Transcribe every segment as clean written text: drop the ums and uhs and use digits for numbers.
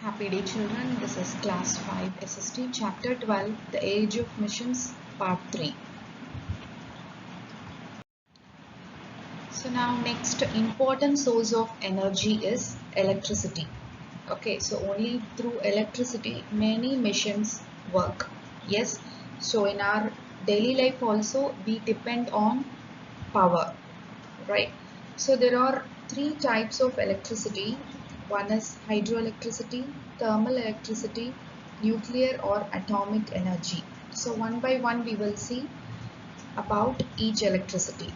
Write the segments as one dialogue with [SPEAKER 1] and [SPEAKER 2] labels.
[SPEAKER 1] Happy day children, this is class 5 SST chapter 12, the age of missions part 3. So now next important source of energy is electricity. Okay, so only through electricity many missions work. Yes, so in our daily life also we depend on power, right? So there are three types of electricity. One is hydroelectricity, thermal electricity, nuclear or atomic energy. So one by one we will see about each electricity.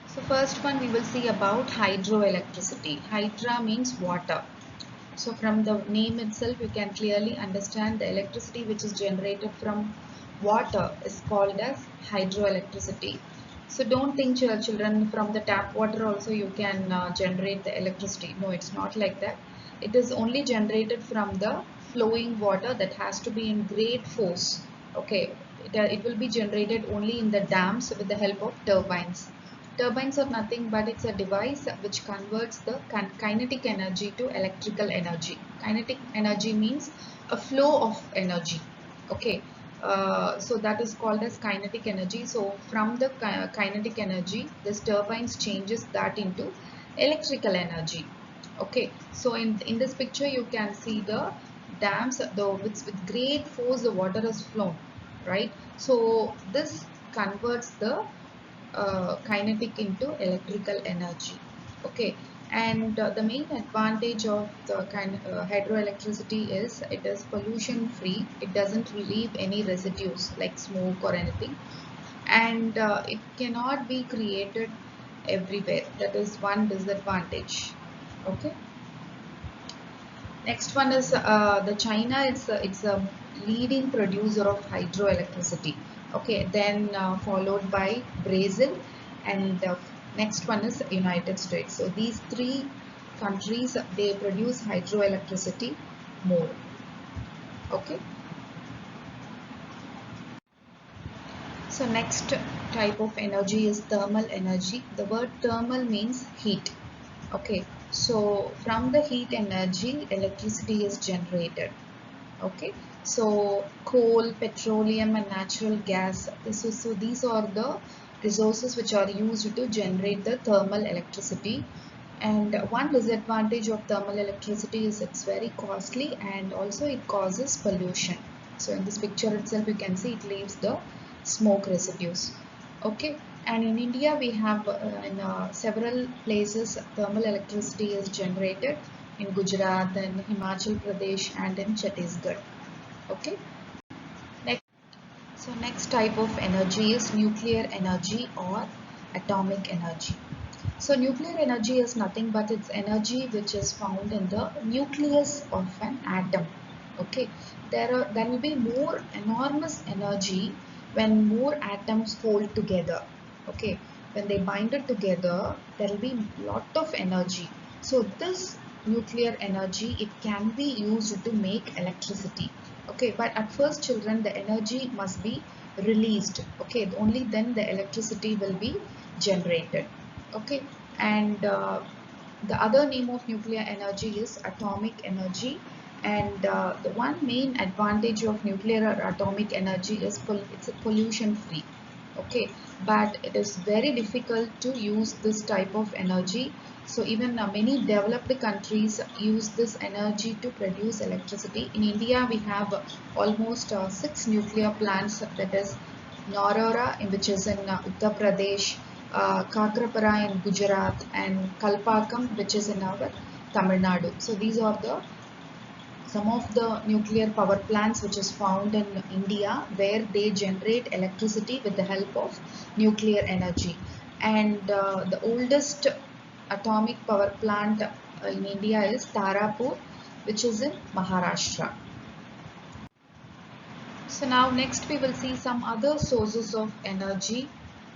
[SPEAKER 1] So first one we will see about hydroelectricity. Hydra means water. So from the name itself you can clearly understand the electricity which is generated from water is called as hydroelectricity. So don't think children from the tap water also you can generate the electricity. No, it's not like that. It is only generated from the flowing water that has to be in great force. Okay, it will be generated only in the dams with the help of turbines. Turbines are nothing but it's a device which converts the kinetic energy to electrical energy. Kinetic energy means a flow of energy. Okay, so that is called as kinetic energy. So from the kinetic energy, this turbines changes that into electrical energy. Okay, so in this picture you can see the dams, with great force the water is flown, right? So this converts the kinetic into electrical energy. Okay, and the main advantage of the hydroelectricity is it is pollution free. It doesn't relieve any residues like smoke or anything, and it cannot be created everywhere. That is one disadvantage. Okay, next one is the China. It's a leading producer of hydroelectricity. Okay, then followed by Brazil, and next one is United States. So these three countries they produce hydroelectricity more. Okay. So next type of energy is thermal energy. The word thermal means heat. Okay. So from the heat energy, electricity is generated. Okay, so coal, petroleum and natural gas, so these are the resources which are used to generate the thermal electricity. And one disadvantage of thermal electricity is it's very costly and also it causes pollution. So in this picture itself you can see it leaves the smoke residues. Okay, and in India we have in several places thermal electricity is generated in Gujarat and Himachal Pradesh and in Chhattisgarh. Okay. Next, so next type of energy is nuclear energy or atomic energy. So nuclear energy is nothing but it's energy which is found in the nucleus of an atom. Okay, there will be more enormous energy when more atoms hold together. Okay, when they bind it together, there will be lot of energy. So this nuclear energy it can be used to make electricity. Okay, but at first children the energy must be released. Okay, only then the electricity will be generated. Okay, and the other name of nuclear energy is atomic energy, and the one main advantage of nuclear or atomic energy is it's pollution free. Okay, but it is very difficult to use this type of energy. So even many developed countries use this energy to produce electricity. In India we have almost 6 nuclear plants, that is Narora, which is in Uttar Pradesh, Kakrapara in Gujarat, and Kalpakam, which is in our Tamil Nadu. So these are the some of the nuclear power plants which is found in India where they generate electricity with the help of nuclear energy. And the oldest atomic power plant in India is Tarapur, which is in Maharashtra. So now next we will see some other sources of energy.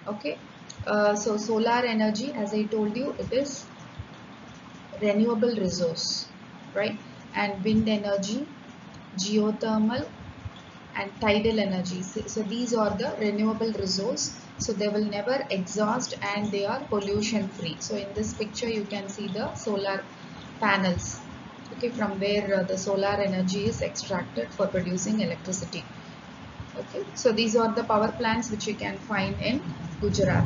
[SPEAKER 1] Okay, so solar energy, as I told you, it is renewable resource, right? And wind energy, geothermal, and tidal energy. So these are the renewable resource. So they will never exhaust and they are pollution free. So in this picture you can see the solar panels. okay, from where the solar energy is extracted for producing electricity. Okay, so these are the power plants which you can find in Gujarat.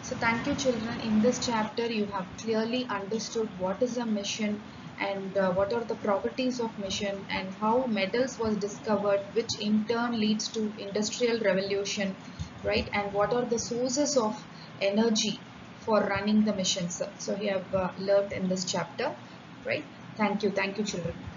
[SPEAKER 1] So thank you children. In this chapter you have clearly understood what is a mission and what are the properties of mission and how metals was discovered, which in turn leads to industrial revolution, right? And what are the sources of energy for running the missions. So you have learned in this chapter, right? Thank you children.